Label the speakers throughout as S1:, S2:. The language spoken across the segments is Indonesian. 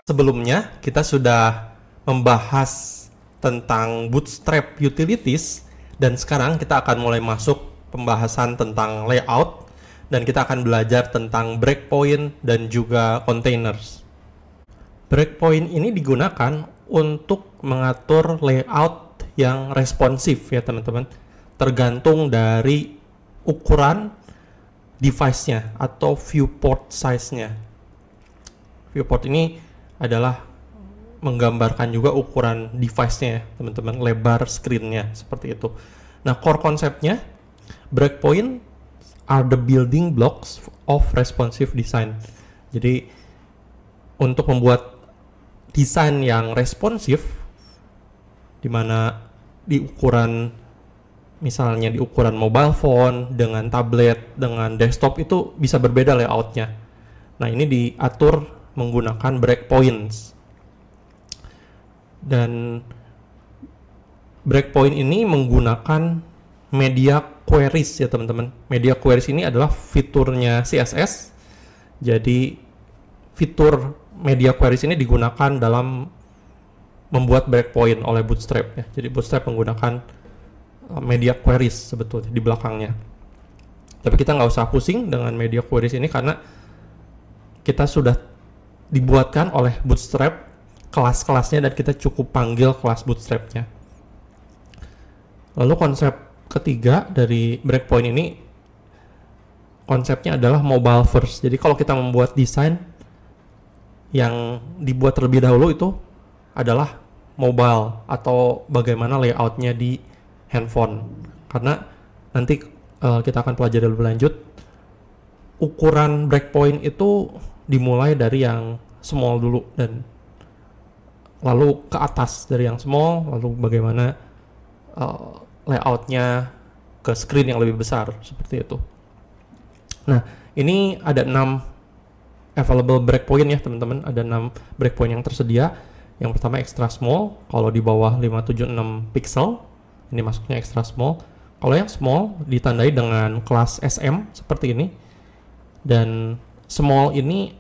S1: Sebelumnya kita sudah membahas tentang Bootstrap Utilities dan sekarang kita akan mulai masuk pembahasan tentang layout dan kita akan belajar tentang breakpoint dan juga containers. Breakpoint ini digunakan untuk mengatur layout yang responsif ya teman-teman, tergantung dari ukuran device-nya atau viewport size-nya. Viewport ini adalah menggambarkan juga ukuran device-nya ya teman-teman, lebar screen-nya seperti itu. Nah, core konsepnya breakpoint are the building blocks of responsive design. Jadi untuk membuat desain yang responsif, di mana di ukuran misalnya di ukuran mobile phone dengan tablet dengan desktop itu bisa berbeda layoutnya. Nah, ini diatur menggunakan breakpoints. Dan breakpoint ini menggunakan media queries ya teman-teman. Media queries ini adalah fiturnya CSS. Jadi fitur media queries ini digunakan dalam membuat breakpoint oleh Bootstrap ya. Jadi Bootstrap menggunakan media queries sebetulnya di belakangnya. Tapi kita nggak usah pusing dengan media queries ini karena kita sudah dibuatkan oleh Bootstrap kelas-kelasnya dan kita cukup panggil kelas Bootstrap-nya. Lalu konsep ketiga dari breakpoint ini konsepnya adalah mobile first. Jadi kalau kita membuat desain yang dibuat terlebih dahulu itu adalah mobile atau bagaimana layoutnya di handphone. Karena nanti kita akan pelajari lebih lanjut, ukuran breakpoint itu dimulai dari yang small dulu dan lalu ke atas dari yang small, lalu bagaimana layoutnya ke screen yang lebih besar seperti itu. Nah, ini ada 6 available breakpoint ya teman-teman, ada 6 breakpoint yang tersedia. Yang pertama extra small, kalau di bawah 576 pixel ini masuknya extra small. Kalau yang small ditandai dengan kelas SM seperti ini, dan small ini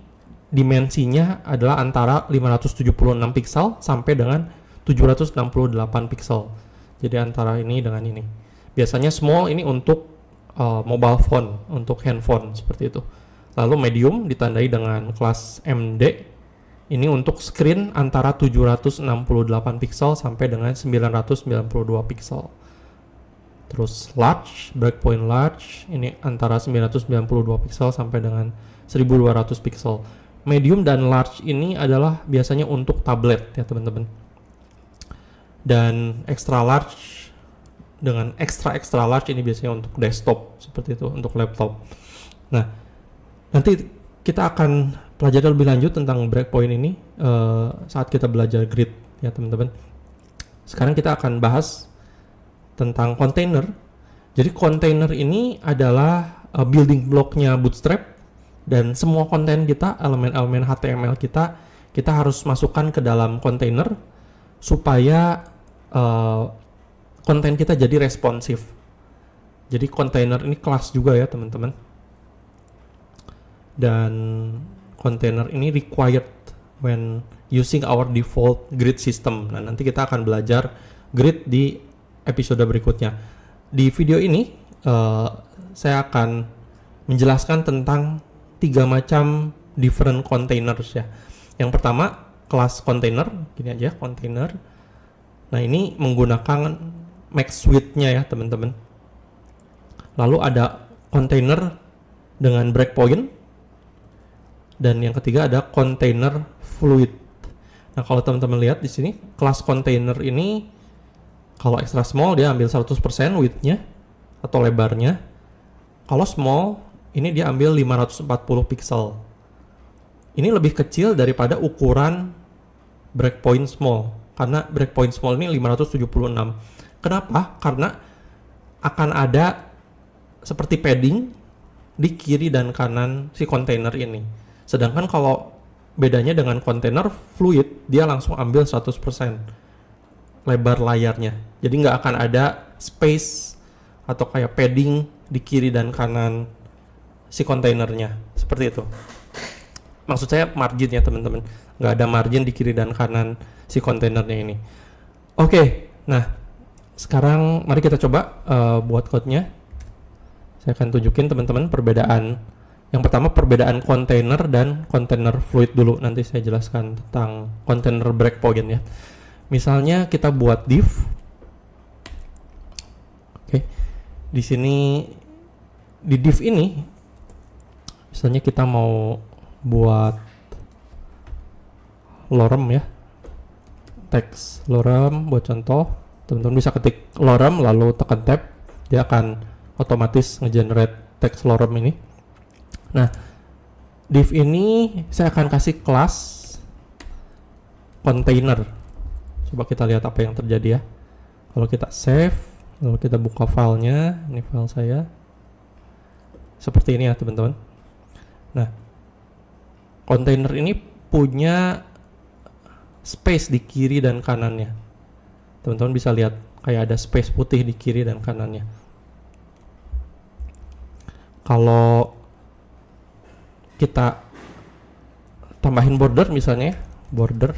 S1: dimensinya adalah antara 576 pixel sampai dengan 768 pixel. Jadi antara ini dengan ini. Biasanya small ini untuk mobile phone, untuk handphone seperti itu. Lalu medium ditandai dengan kelas MD. Ini untuk screen antara 768 pixel sampai dengan 992 pixel. Terus large, breakpoint large, ini antara 992 pixel sampai dengan 1200 pixel. Medium dan large ini adalah biasanya untuk tablet ya teman-teman. Dan extra large dengan extra large ini biasanya untuk desktop seperti itu, untuk laptop. Nah, nanti kita akan pelajari lebih lanjut tentang breakpoint ini saat kita belajar grid ya teman-teman. Sekarang kita akan bahas tentang container. Jadi container ini adalah building blocknya Bootstrap, dan semua konten kita, elemen-elemen HTML kita harus masukkan ke dalam container supaya konten kita jadi responsif. Jadi container ini kelas juga ya teman-teman. Dan container ini required when using our default grid system. Nah, nanti kita akan belajar grid di episode berikutnya. Di video ini saya akan menjelaskan tentang 3 macam different containers ya. Yang pertama kelas container, gini aja container. Nah, ini menggunakan max width-nya ya teman-teman. Lalu ada container dengan breakpoint, dan yang ketiga ada container fluid. Nah, kalau teman-teman lihat di sini kelas container ini kalau extra small dia ambil 100% width-nya atau lebarnya. Kalau small ini dia ambil 540 pixel. Ini lebih kecil daripada ukuran breakpoint small, karena breakpoint small ini 576. Kenapa? Karena akan ada seperti padding di kiri dan kanan si kontainer ini. Sedangkan kalau bedanya dengan kontainer fluid, dia langsung ambil 100% lebar layarnya. Jadi nggak akan ada space atau kayak padding di kiri dan kanan si kontainernya. Seperti itu. Maksud saya margin ya teman-teman, nggak ada margin di kiri dan kanan si kontainernya ini. Oke, nah sekarang mari kita coba buat code-nya. Saya akan tunjukin teman-teman perbedaan. Yang pertama perbedaan kontainer dan kontainer fluid dulu. Nanti saya jelaskan tentang kontainer breakpoint ya. Misalnya kita buat div. Oke, di sini di div ini, misalnya kita mau buat lorem ya, teks lorem buat contoh, teman-teman bisa ketik lorem lalu tekan tab, dia akan otomatis ngegenerate teks lorem ini. Nah, div ini saya akan kasih kelas container. Coba kita lihat apa yang terjadi ya. Kalau kita save, lalu kita buka filenya, ini file saya. Seperti ini ya teman-teman. Nah, kontainer ini punya space di kiri dan kanannya. Teman-teman bisa lihat kayak ada space putih di kiri dan kanannya. Kalau kita tambahin border misalnya, border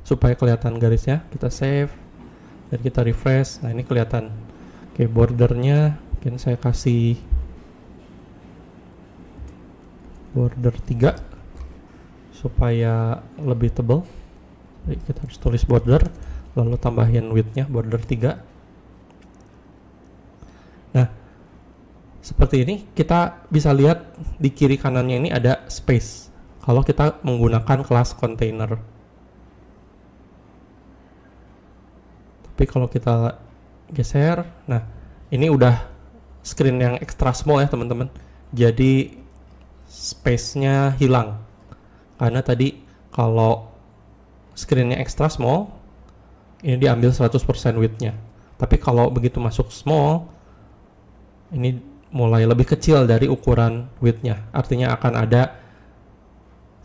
S1: supaya kelihatan garisnya, kita save dan kita refresh. Nah, ini kelihatan. Oke, bordernya mungkin saya kasih border 3 supaya lebih tebal. Jadi kita harus tulis border lalu tambahin width-nya border 3. Nah, seperti ini kita bisa lihat di kiri kanannya ini ada space kalau kita menggunakan kelas container. Tapi kalau kita geser, nah ini udah screen yang extra small ya teman-teman. Jadi space-nya hilang. Karena tadi kalau screen-nya extra small, ini diambil 100% width-nya. Tapi kalau begitu masuk small, ini mulai lebih kecil dari ukuran width-nya. Artinya akan ada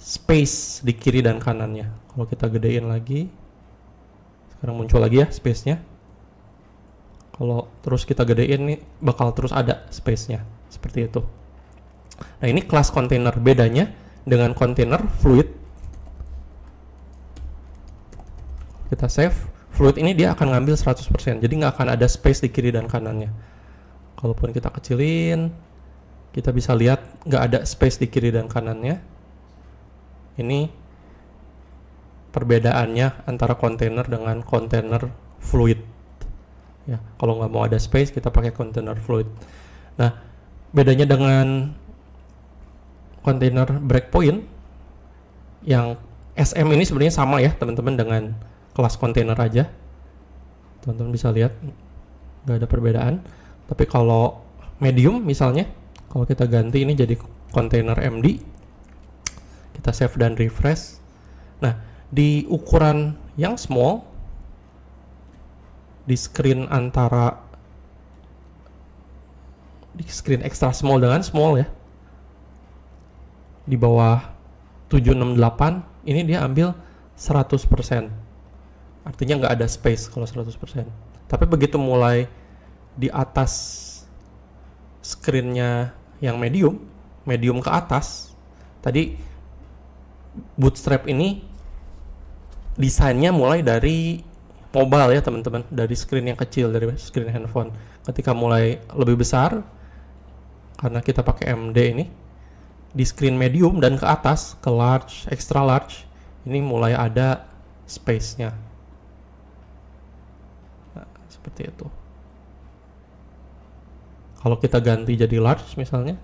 S1: space di kiri dan kanannya. Kalau kita gedein lagi, sekarang muncul lagi ya space-nya. Kalau terus kita gedein nih, bakal terus ada space-nya. Seperti itu. Nah, ini kelas container. Bedanya dengan container fluid, kita save, fluid ini dia akan ngambil 100%, jadi nggak akan ada space di kiri dan kanannya. Kalaupun kita kecilin, kita bisa lihat nggak ada space di kiri dan kanannya. Ini perbedaannya antara container dengan container fluid. Ya, kalau nggak mau ada space, kita pakai container fluid. Nah, bedanya dengan container breakpoint, yang SM ini sebenarnya sama ya teman-teman dengan kelas container aja. Teman-teman bisa lihat nggak ada perbedaan. Tapi kalau medium misalnya, kalau kita ganti ini jadi container MD, kita save dan refresh. Nah, di ukuran yang small, di screen antara di screen extra small dengan small ya, di bawah 768 ini dia ambil 100%. Artinya nggak ada space kalau 100%. Tapi begitu mulai di atas screen-nya yang medium ke atas, tadi Bootstrap ini desainnya mulai dari mobile ya teman-teman, dari screen yang kecil, dari screen handphone. Ketika mulai lebih besar, karena kita pakai MD ini, di screen medium dan ke atas, ke large, extra large, ini mulai ada space-nya. Nah, seperti itu. Kalau kita ganti jadi large misalnya,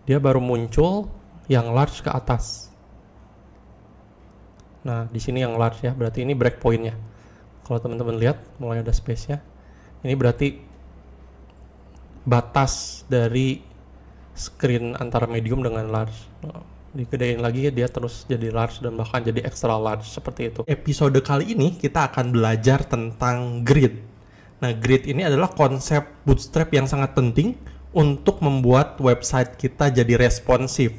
S1: dia baru muncul yang large ke atas. Nah, di sini yang large ya, berarti ini breakpoint-nya. Kalau teman-teman lihat, mulai ada space-nya. Ini berarti batas dari screen antara medium dengan large. Digedein lagi, dia terus jadi large dan bahkan jadi extra large, seperti itu. Episode kali ini kita akan belajar tentang grid. Nah, grid ini adalah konsep Bootstrap yang sangat penting untuk membuat website kita jadi responsif.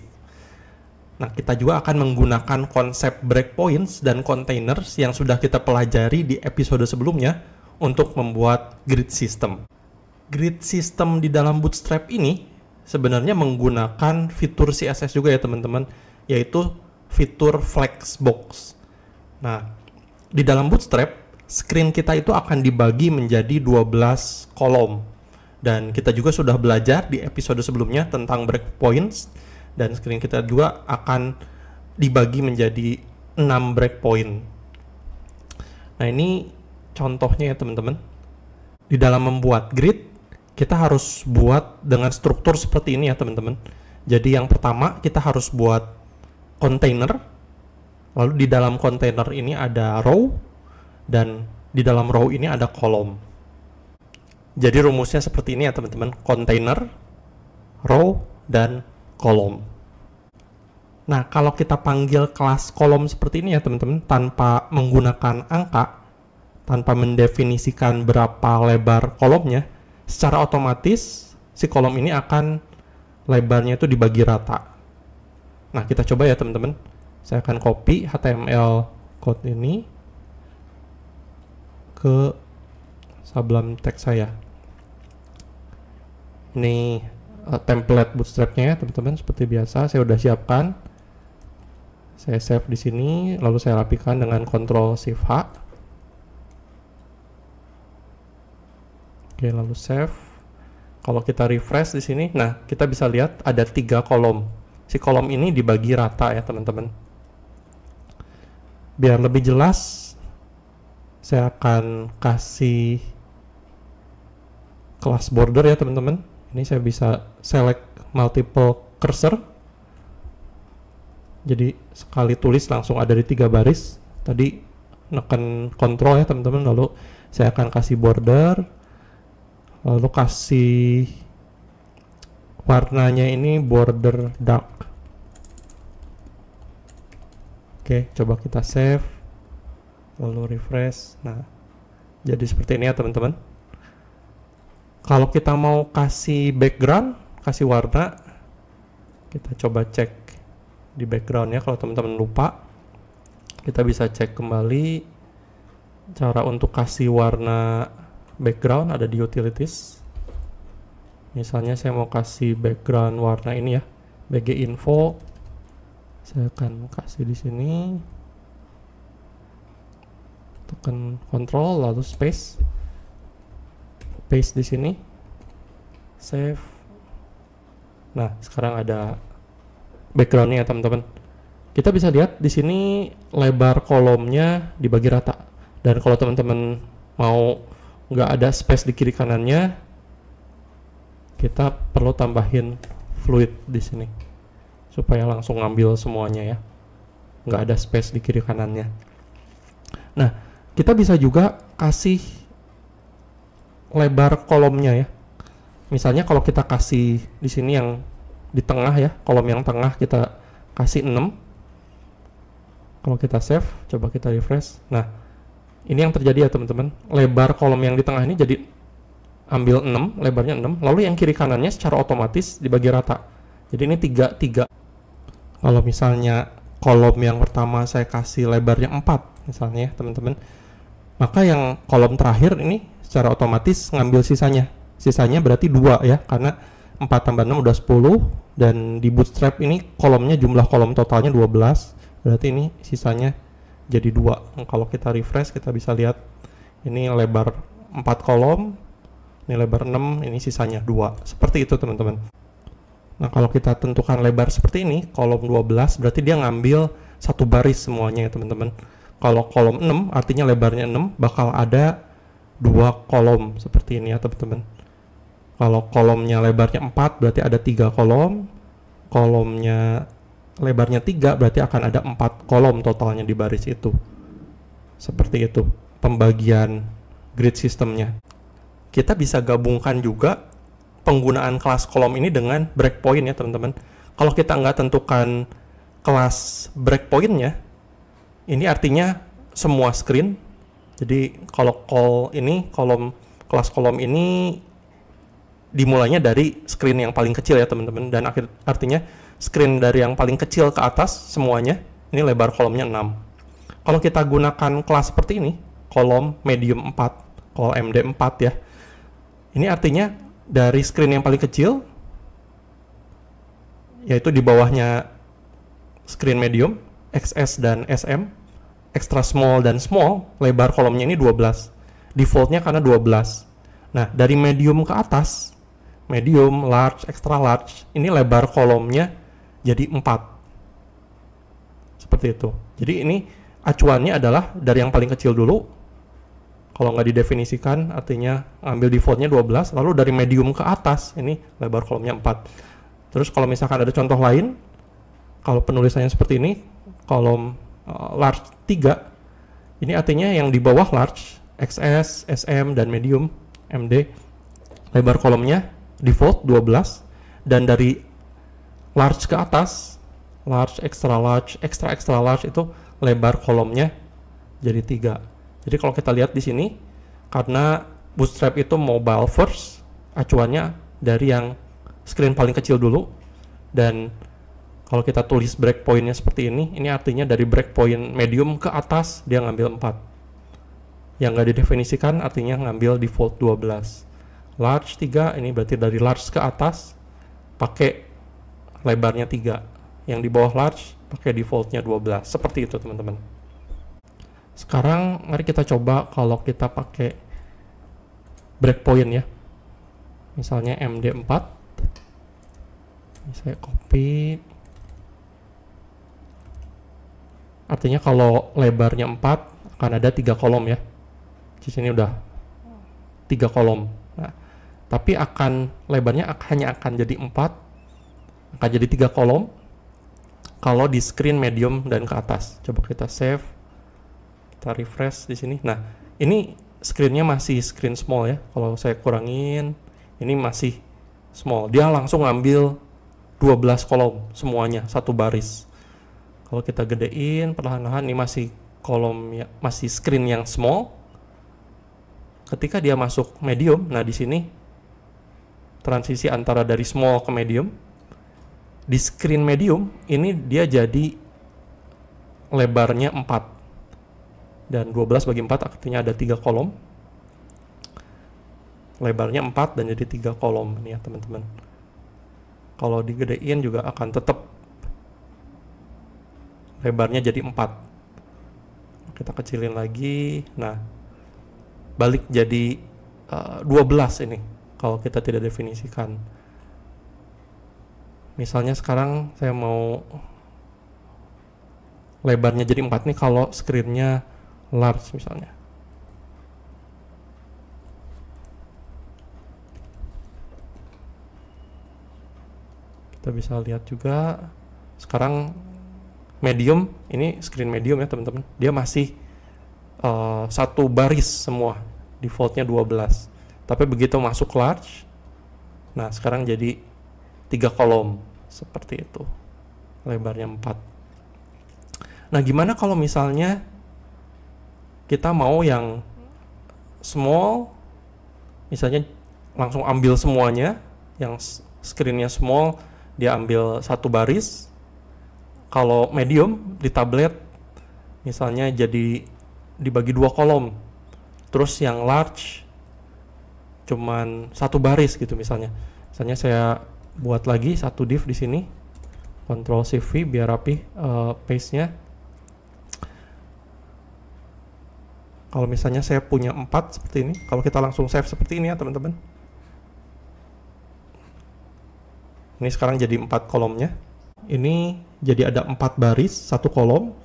S1: Nah, kita juga akan menggunakan konsep breakpoints dan containers yang sudah kita pelajari di episode sebelumnya untuk membuat grid system. Grid system di dalam Bootstrap ini sebenarnya menggunakan fitur CSS juga ya teman-teman, yaitu fitur Flexbox. Nah, di dalam Bootstrap, screen kita itu akan dibagi menjadi 12 kolom. Dan kita juga sudah belajar di episode sebelumnya tentang breakpoints, dan screen kita juga akan dibagi menjadi 6 breakpoint. Nah, ini contohnya ya teman-teman. Di dalam membuat grid, kita harus buat dengan struktur seperti ini ya teman-teman. Jadi yang pertama kita harus buat container, lalu di dalam container ini ada row, dan di dalam row ini ada kolom. Jadi rumusnya seperti ini ya teman-teman, container, row, dan kolom. Nah, kalau kita panggil kelas kolom seperti ini ya teman-teman, tanpa menggunakan angka, tanpa mendefinisikan berapa lebar kolomnya, secara otomatis si kolom ini akan lebarnya itu dibagi rata. Nah, kita coba ya teman-teman. Saya akan copy HTML code ini ke Sublime Text saya. Ini template Bootstrap-nya ya teman-teman, seperti biasa saya udah siapkan. Saya save di sini, lalu saya rapikan dengan Ctrl+Shift+H. Oke, lalu save. Kalau kita refresh di sini, nah kita bisa lihat ada 3 kolom. Si kolom ini dibagi rata ya teman-teman. Biar lebih jelas, saya akan kasih kelas border ya teman-teman. Ini saya bisa select multiple cursor. Jadi sekali tulis langsung ada di 3 baris. Tadi neken Ctrl ya teman-teman, lalu saya akan kasih border, lalu kasih warnanya ini border dark. Oke, coba kita save, lalu refresh. Nah, jadi seperti ini ya teman-teman. Kalau kita mau kasih background, kasih warna, kita coba cek di backgroundnya. Kalau teman-teman lupa, kita bisa cek kembali cara untuk kasih warna background, ada di utilities. Misalnya saya mau kasih background warna ini ya, BG info. Saya akan kasih di sini, tekan Ctrl lalu space, paste di sini, save. Nah, sekarang ada backgroundnya ya teman-teman. Kita bisa lihat di sini lebar kolomnya dibagi rata. Dan kalau teman-teman mau nggak ada space di kiri kanannya, kita perlu tambahin fluid di sini supaya langsung ngambil semuanya ya, nggak ada space di kiri kanannya. Nah, kita bisa juga kasih lebar kolomnya ya. Misalnya kalau kita kasih di sini yang di tengah ya, kolom yang tengah kita kasih 6. Kalau kita save, coba kita refresh. Nah, ini yang terjadi ya teman-teman. Lebar kolom yang di tengah ini jadi ambil 6, lebarnya 6, lalu yang kiri kanannya secara otomatis dibagi rata. Jadi ini 3. Kalau misalnya kolom yang pertama saya kasih lebarnya 4 misalnya ya teman-teman, maka yang kolom terakhir ini secara otomatis ngambil sisanya. Sisanya berarti 2 ya, karena 4 tambah 6 udah 10, dan di Bootstrap ini kolomnya, jumlah kolom totalnya 12, berarti ini sisanya jadi 2. Kalau kita refresh, kita bisa lihat ini lebar 4 kolom, ini lebar 6, ini sisanya 2. Seperti itu teman-teman. Nah, kalau kita tentukan lebar seperti ini, kolom 12, berarti dia ngambil satu baris semuanya ya teman-teman. Kalau kolom 6, artinya lebarnya 6, bakal ada 2 kolom seperti ini ya teman-teman. Kalau kolomnya lebarnya 4, berarti ada 3 kolom. Kolomnya lebarnya 3, berarti akan ada 4 kolom totalnya di baris itu. Seperti itu pembagian grid sistemnya. Kita bisa gabungkan juga penggunaan kelas kolom ini dengan breakpoint ya teman-teman. Kalau kita nggak tentukan kelas breakpointnya, ini artinya semua screen. Jadi kalau kelas kolom ini dimulainya dari screen yang paling kecil ya teman-teman, dan artinya screen dari yang paling kecil ke atas semuanya, ini lebar kolomnya 6. Kalau kita gunakan kelas seperti ini, kolom medium 4, kolom MD4 ya, ini artinya dari screen yang paling kecil yaitu di bawahnya screen medium, XS dan SM, extra small dan small, lebar kolomnya ini 12. Defaultnya karena 12. Nah, dari medium ke atas, medium, large, extra large, ini lebar kolomnya jadi 4. Seperti itu. Jadi ini acuannya adalah dari yang paling kecil dulu. Kalau nggak didefinisikan, artinya ambil defaultnya 12, lalu dari medium ke atas, ini lebar kolomnya 4. Terus kalau misalkan ada contoh lain, kalau penulisannya seperti ini, kolom large 3, ini artinya yang di bawah large, XS, SM, dan medium, MD, lebar kolomnya default 12, dan dari large ke atas, large, extra large itu lebar kolomnya jadi 3. Jadi kalau kita lihat di sini, karena Bootstrap itu mobile first, acuannya dari yang screen paling kecil dulu, dan kalau kita tulis breakpointnya seperti ini artinya dari breakpoint medium ke atas dia ngambil 4. Yang nggak didefinisikan artinya ngambil default 12. Large 3 ini berarti dari large ke atas pakai lebarnya 3. Yang di bawah large pakai defaultnya 12. Seperti itu teman-teman. Sekarang mari kita coba kalau kita pakai breakpoint ya. Misalnya MD4. Ini saya copy. Artinya kalau lebarnya 4 akan ada 3 kolom ya. Di sini udah 3 kolom. Nah, tapi lebarnya hanya akan jadi 4, akan jadi 3 kolom kalau di screen medium dan ke atas. Coba kita save, kita refresh di sini. Nah, ini screennya masih screen small ya. Kalau saya kurangin, ini masih small. Dia langsung ngambil 12 kolom semuanya, satu baris. Kalau kita gedein perlahan-lahan, ini masih kolom ya, masih screen yang small. Ketika dia masuk medium, nah di sini transisi antara dari small ke medium. Di screen medium ini dia jadi lebarnya 4. Dan 12 bagi 4 artinya ada 3 kolom. Lebarnya 4 dan jadi 3 kolom ini ya teman-teman. Kalau digedein juga akan tetap lebarnya jadi 4. Kita kecilin lagi. Nah, balik jadi 12 ini kalau kita tidak definisikan. Misalnya sekarang saya mau lebarnya jadi 4 nih kalau screennya large misalnya. Kita bisa lihat juga sekarang medium, ini screen medium ya teman-teman, dia masih satu baris semua, defaultnya 12. Tapi begitu masuk large, nah sekarang jadi 3 kolom seperti itu, lebarnya 4. Nah gimana kalau misalnya kita mau yang small, misalnya langsung ambil semuanya, yang screennya small dia ambil satu baris. Kalau medium di tablet misalnya jadi dibagi 2 kolom, terus yang large cuman satu baris gitu misalnya. Misalnya saya buat lagi satu div di sini, Ctrl Shift V biar rapi paste-nya. Kalau misalnya saya punya 4 seperti ini, kalau kita langsung save seperti ini ya teman-teman. Ini sekarang jadi 4 kolomnya. Ini jadi ada 4 baris, 1 kolom.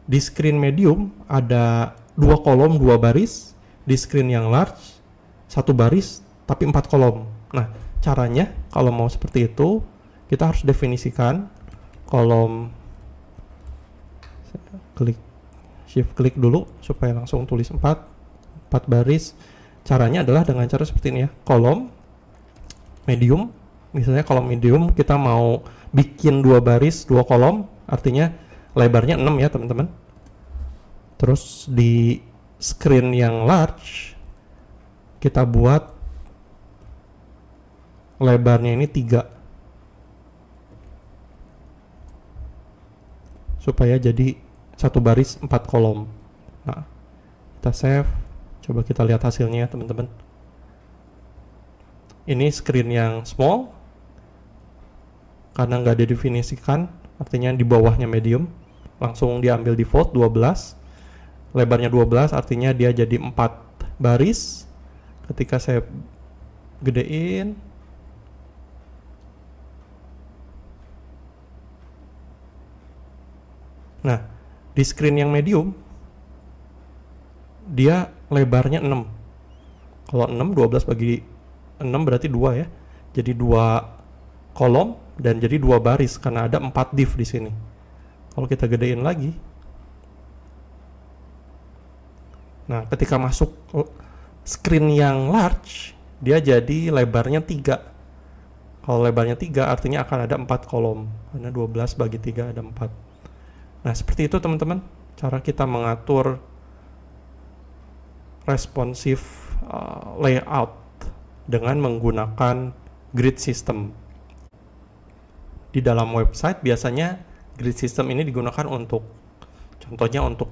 S1: Di screen medium ada 2 kolom, 2 baris. Di screen yang large, 1 baris, tapi 4 kolom. Nah, caranya kalau mau seperti itu, kita harus definisikan kolom. Saya shift klik dulu supaya langsung tulis 4 baris. Caranya adalah dengan cara seperti ini ya. Kolom, medium. Misalnya kalau medium kita mau bikin 2 baris, 2 kolom, artinya lebarnya 6 ya teman-teman. Terus di screen yang large kita buat lebarnya ini 3 supaya jadi satu baris 4 kolom. Nah, kita save, coba kita lihat hasilnya ya teman-teman. Ini screen yang small, karena nggak didefinisikan, artinya di bawahnya medium, langsung diambil default 12. Lebarnya 12 artinya dia jadi 4 baris. Ketika saya gedein, nah di screen yang medium dia lebarnya 6. Kalau 6, 12 bagi 6 berarti 2 ya. Jadi 2 kolom dan jadi 2 baris karena ada 4 div di sini. Kalau kita gedein lagi, nah ketika masuk screen yang large, dia jadi lebarnya 3. Kalau lebarnya 3 artinya akan ada 4 kolom, karena 12 bagi 3 ada 4. Nah seperti itu teman-teman, cara kita mengatur responsive layout dengan menggunakan grid system. Di dalam website biasanya grid system ini digunakan untuk, contohnya untuk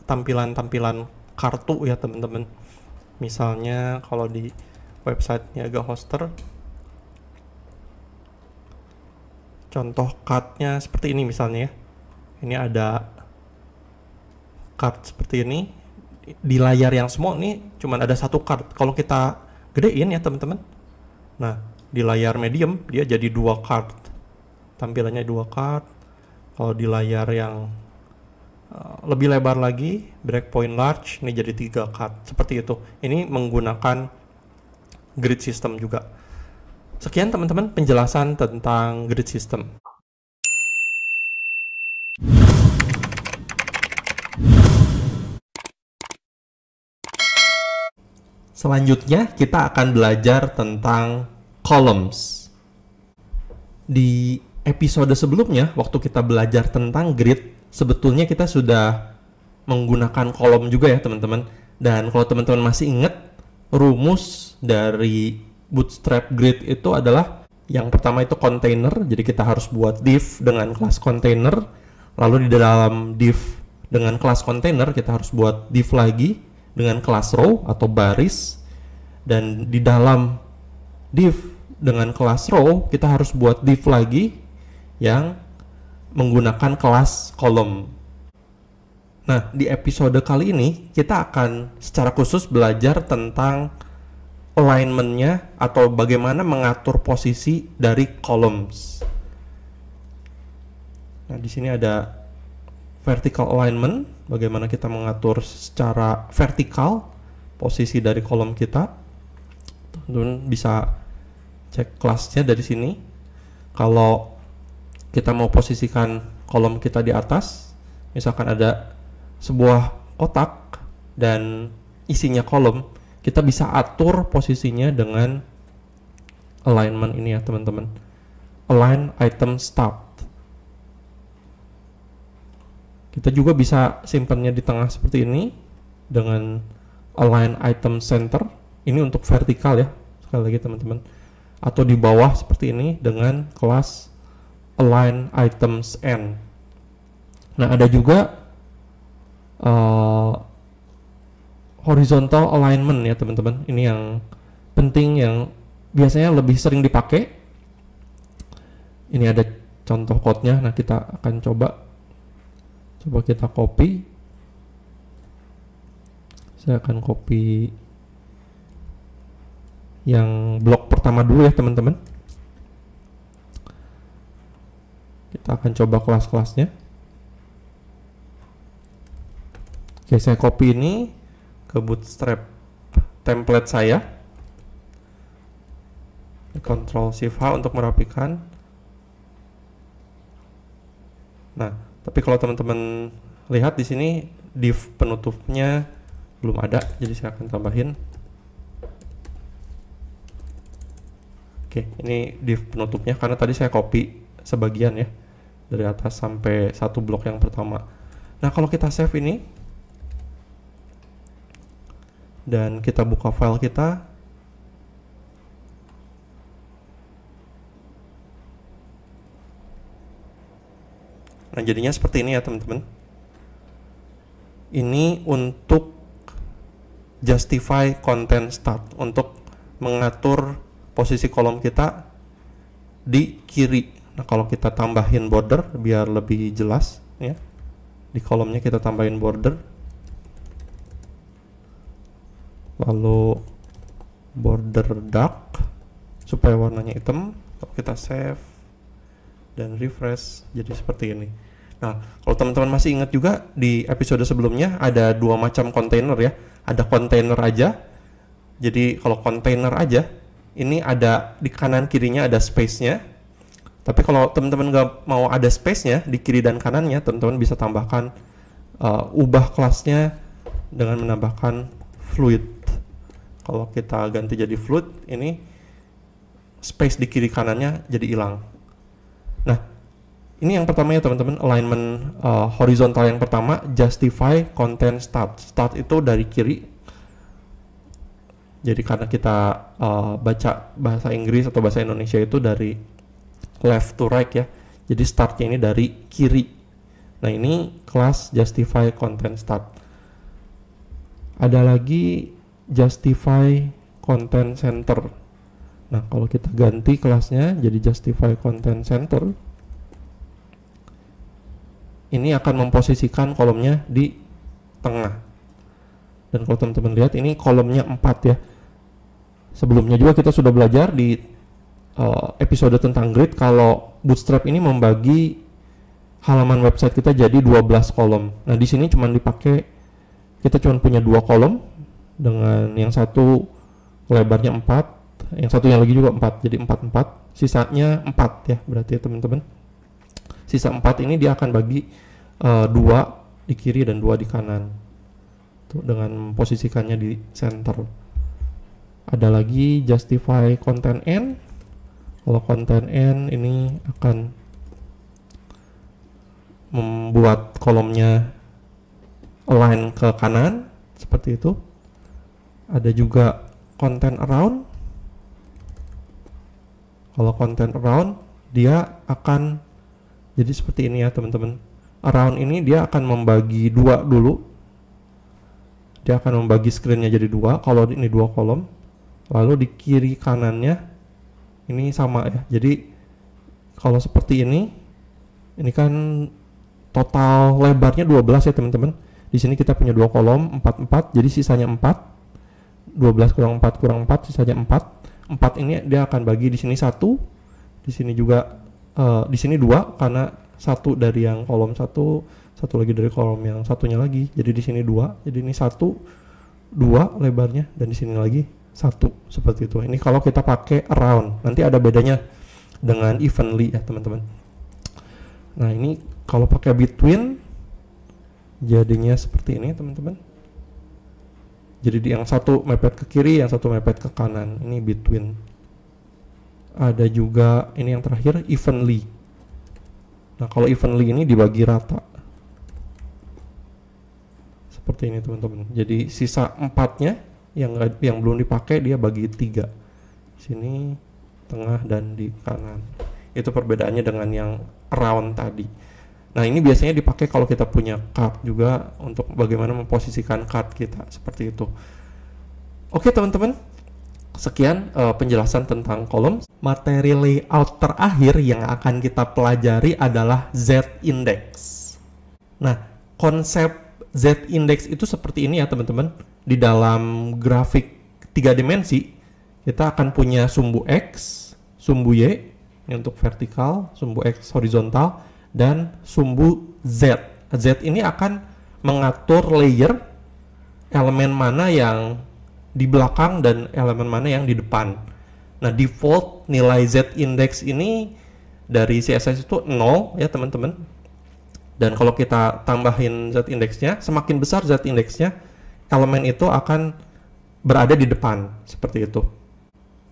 S1: tampilan-tampilan kartu ya teman-teman. Misalnya kalau di website Niaga Hoster, contoh cardnya seperti ini misalnya ya. Ini ada card seperti ini. Di layar yang small ini cuma ada satu card. Kalau kita gedein ya teman-teman, nah di layar medium dia jadi 2 card, tampilannya 2 card. Kalau di layar yang lebih lebar lagi, breakpoint large, ini jadi 3 card, seperti itu. Ini menggunakan grid system juga. Sekian teman-teman penjelasan tentang grid system. Selanjutnya kita akan belajar tentang columns. Di episode sebelumnya, waktu kita belajar tentang grid, sebetulnya kita sudah menggunakan kolom juga ya teman-teman. Dan kalau teman-teman masih ingat, rumus dari Bootstrap Grid itu adalah yang pertama itu container. Jadi kita harus buat div dengan kelas container. Lalu di dalam div dengan kelas container kita harus buat div lagi dengan kelas row atau baris, dan di dalam div dengan kelas row kita harus buat div lagi yang menggunakan kelas kolom. Nah, di episode kali ini kita akan secara khusus belajar tentang alignment-nya atau bagaimana mengatur posisi dari columns. Nah, di sini ada vertical alignment, bagaimana kita mengatur secara vertikal posisi dari kolom kita. Teman-teman bisa cek kelasnya dari sini. Kalau kita mau posisikan kolom kita di atas, misalkan ada sebuah kotak dan isinya kolom, kita bisa atur posisinya dengan alignment ini ya teman-teman. Align item start. Kita juga bisa simpannya di tengah seperti ini dengan align item center. Ini untuk vertikal ya, sekali lagi teman-teman. Atau di bawah seperti ini dengan kelas align items end. Nah, ada juga horizontal alignment ya teman-teman. Ini yang penting, yang biasanya lebih sering dipakai. Ini ada contoh code-nya. Nah, kita akan coba kita copy. Saya akan copy yang blok pertama dulu ya teman-teman. Kita akan coba kelas-kelasnya. Oke, saya copy ini ke Bootstrap template saya. Ctrl Shift H untuk merapikan. Nah, tapi kalau teman-teman lihat di sini div penutupnya belum ada, jadi saya akan tambahin. Oke, ini div penutupnya karena tadi saya copy sebagian ya, dari atas sampai satu blok yang pertama. Nah, kalau kita save ini dan kita buka file kita, nah jadinya seperti ini ya teman-teman. Ini untuk justify content start, untuk mengatur posisi kolom kita di kiri. Nah, kalau kita tambahin border biar lebih jelas ya. Di kolomnya kita tambahin border. Lalu border dark supaya warnanya hitam. Kalau kita save dan refresh jadi seperti ini. Nah, kalau teman-teman masih ingat juga di episode sebelumnya ada dua macam kontainer ya. Ada kontainer aja. Jadi kalau kontainer aja ini ada di kanan kirinya ada space-nya. Tapi kalau teman-teman nggak mau ada space-nya di kiri dan kanannya, teman-teman bisa tambahkan ubah kelasnya dengan menambahkan fluid. Kalau kita ganti jadi fluid, ini space di kiri kanannya jadi hilang. Nah, ini yang pertama ya teman-teman, alignment horizontal yang pertama, justify content start. Start itu dari kiri. Jadi karena kita baca bahasa Inggris atau bahasa Indonesia itu dari left to right ya. Jadi startnya ini dari kiri. Nah, ini kelas justify content start. Ada lagi justify content center. Nah, kalau kita ganti kelasnya jadi justify content center, ini akan memposisikan kolomnya di tengah. Dan kalau teman-teman lihat ini kolomnya 4 ya. Sebelumnya juga kita sudah belajar di episode tentang grid kalau Bootstrap ini membagi halaman website kita jadi 12 kolom. Nah, di sini cuma dipakai, kita cuma punya 2 kolom dengan yang satu lebarnya 4, yang satunya lagi juga 4, jadi 4, sisanya 4 ya berarti ya teman-teman. Sisa 4 ini dia akan bagi 2 di kiri dan 2 di kanan. Tuh, dengan posisikannya di center. Ada lagi justify content end. Kalau content end ini akan membuat kolomnya align ke kanan seperti itu. Ada juga content around. Kalau content around dia akan jadi seperti ini ya teman-teman. Around ini dia akan membagi 2 dulu. Dia akan membagi screen-nya jadi 2. Kalau ini 2 kolom, lalu di kiri kanannya ini sama ya. Jadi kalau seperti ini kan total lebarnya 12 ya teman-teman. Di sini kita punya 2 kolom, 4, jadi sisanya 4. 12 kurang 4 kurang 4 sisanya 4. 4 ini dia akan bagi di sini 1, di sini juga di sini 2 karena 1 dari yang kolom 1 lagi dari kolom yang satunya lagi. Jadi di sini 2. Jadi ini 1 2 lebarnya dan di sini lagi 1 seperti itu. Ini kalau kita pakai around. Nanti ada bedanya dengan evenly ya teman-teman. Nah, ini kalau pakai between jadinya seperti ini teman-teman. Jadi yang satu mepet ke kiri, yang satu mepet ke kanan. Ini between. Ada juga ini yang terakhir evenly. Nah, kalau evenly ini dibagi rata. Seperti ini teman-teman. Jadi sisa 4-nya yang belum dipakai dia bagi 3. Sini, tengah dan di kanan. Itu perbedaannya dengan yang round tadi. Nah, ini biasanya dipakai kalau kita punya card juga untuk bagaimana memposisikan card kita seperti itu. Oke teman-teman, sekian penjelasan tentang kolom. Materi layout terakhir yang akan kita pelajari adalah Z-index. Nah, konsep Z-index itu seperti ini ya teman-teman. Di dalam grafik 3 dimensi, kita akan punya sumbu X, sumbu Y, ini untuk vertikal, sumbu X horizontal, dan sumbu Z. Z ini akan mengatur layer elemen mana yang di belakang dan elemen mana yang di depan. Nah, default nilai Z index ini dari CSS itu 0 ya teman-teman. Dan kalau kita tambahin Z indexnya, semakin besar Z indexnya, elemen itu akan berada di depan seperti itu.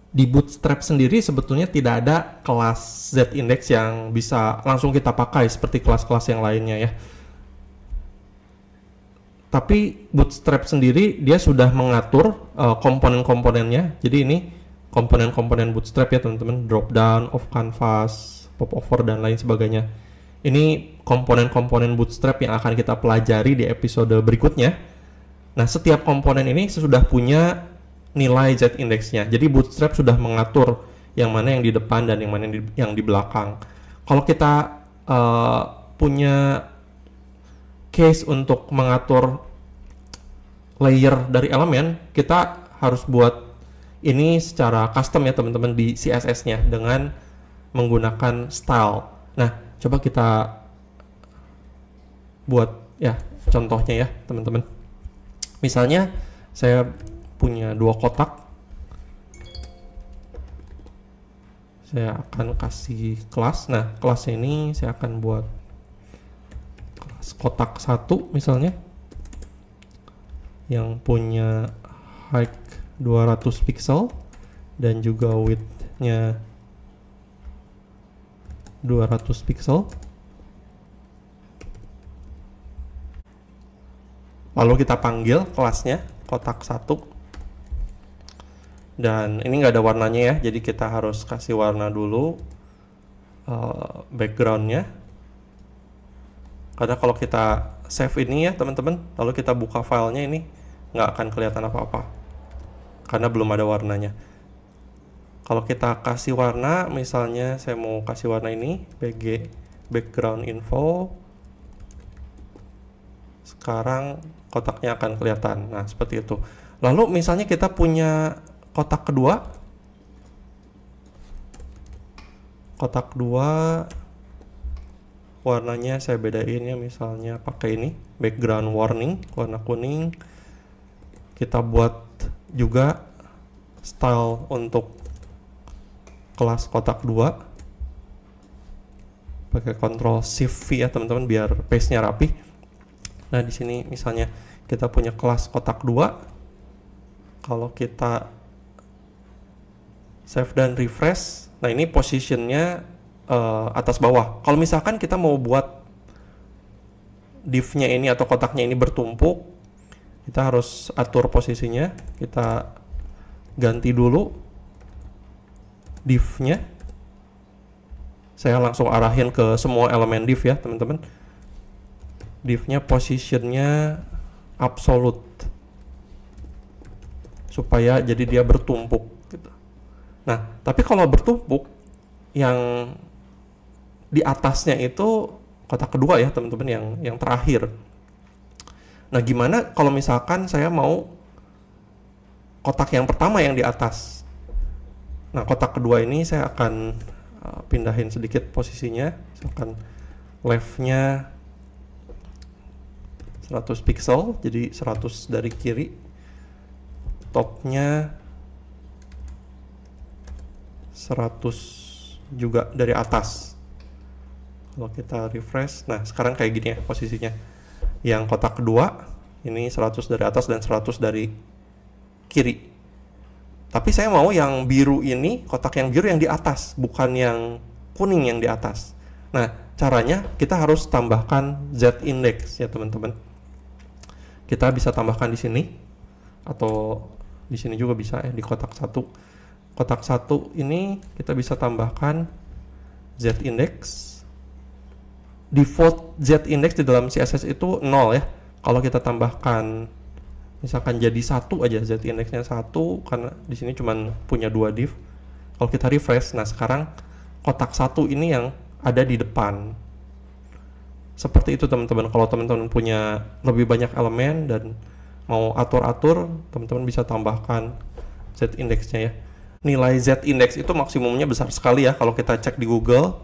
S1: Di Bootstrap sendiri sebetulnya tidak ada kelas Z-index yang bisa langsung kita pakai seperti kelas-kelas yang lainnya ya. Tapi Bootstrap sendiri dia sudah mengatur komponen-komponennya. Jadi ini komponen-komponen Bootstrap ya teman-teman, drop down, off canvas, pop over dan lain sebagainya. Ini komponen-komponen Bootstrap yang akan kita pelajari di episode berikutnya. Nah, setiap komponen ini sudah punya nilai Z-indexnya. Jadi Bootstrap sudah mengatur yang mana yang di depan dan yang mana yang di belakang. Kalau kita punya case untuk mengatur layer dari elemen, kita harus buat ini secara custom ya teman-teman di CSS-nya dengan menggunakan style. Nah, coba kita buat ya contohnya ya teman-teman. Misalnya saya punya dua kotak, saya akan kasih kelas. Nah, kelasnya ini saya akan buat kelas kotak 1 misalnya, yang punya height 200 pixel dan juga width-nya 200 pixel. Lalu kita panggil kelasnya kotak 1. Dan ini nggak ada warnanya ya, jadi kita harus kasih warna dulu background-nya. Karena kalau kita save ini ya teman-teman, lalu kita buka filenya, ini nggak akan kelihatan apa-apa karena belum ada warnanya. Kalau kita kasih warna, misalnya saya mau kasih warna ini BG background info, sekarang kotaknya akan kelihatan. Nah, seperti itu. Lalu misalnya kita punya kotak kedua, warnanya saya bedain ya, misalnya pakai ini background warning warna kuning. Kita buat juga style untuk kelas kotak 2 pakai Ctrl Shift V ya teman-teman biar paste-nya rapi. Nah, di sini misalnya kita punya kelas kotak 2. Kalau kita save dan refresh, nah ini positionnya atas bawah. Kalau misalkan kita mau buat div-nya ini atau kotaknya ini bertumpuk, kita harus atur posisinya. Kita ganti dulu div-nya. Saya langsung arahin ke semua elemen div ya teman-teman. Div-nya positionnya absolute supaya jadi dia bertumpuk gitu. Nah, tapi kalau bertumpuk yang di atasnya itu kotak kedua ya teman-teman, yang terakhir. Nah, gimana kalau misalkan saya mau kotak yang pertama yang di atas? Nah, kotak kedua ini saya akan pindahin sedikit posisinya. Saya akan left-nya 100 pixel, jadi 100 dari kiri. Top-nya 100 juga dari atas. Kalau kita refresh, nah sekarang kayak gini ya posisinya. Yang kotak kedua ini 100 dari atas dan 100 dari kiri. Tapi saya mau yang biru ini, kotak yang biru yang di atas, bukan yang kuning yang di atas. Nah, caranya kita harus tambahkan z-index ya teman-teman. Kita bisa tambahkan di sini atau di sini juga bisa ya, di kotak 1. Kotak 1 ini kita bisa tambahkan z-index. Default z-index di dalam CSS itu 0 ya. Kalau kita tambahkan misalkan jadi 1 aja, z-indexnya 1, karena di sini cuma punya 2 div. Kalau kita refresh, nah sekarang kotak 1 ini yang ada di depan. Seperti itu teman-teman. Kalau teman-teman punya lebih banyak elemen dan mau atur-atur, teman-teman bisa tambahkan z-indexnya ya. Nilai z-index itu maksimumnya besar sekali ya kalau kita cek di Google.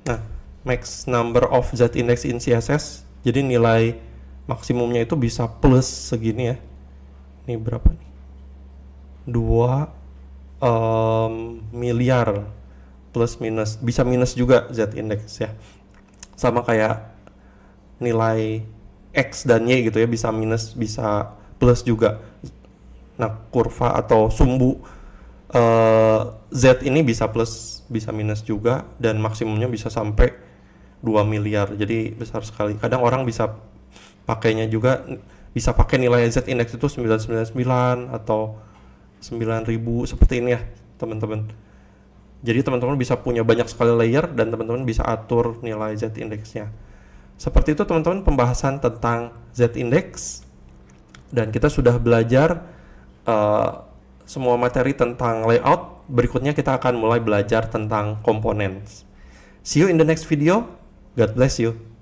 S1: Nah, max number of z-index in CSS, jadi nilai maksimumnya itu bisa plus segini ya. Ini berapa nih? 2 miliar plus minus, bisa minus juga z-index ya. Sama kayak nilai X dan Y gitu ya, bisa minus bisa plus juga. Nah, kurva atau sumbu Z ini bisa plus bisa minus juga, dan maksimumnya bisa sampai 2 miliar, jadi besar sekali. Kadang orang bisa pakainya juga, bisa pakai nilai z-index itu 999 atau 9000 seperti ini ya teman-teman. Jadi teman-teman bisa punya banyak sekali layer dan teman-teman bisa atur nilai z-indexnya. Seperti itu teman-teman pembahasan tentang z-index, dan kita sudah belajar semua materi tentang layout berikutnya kita akan mulai belajar tentang components. See you in the next video. God bless you.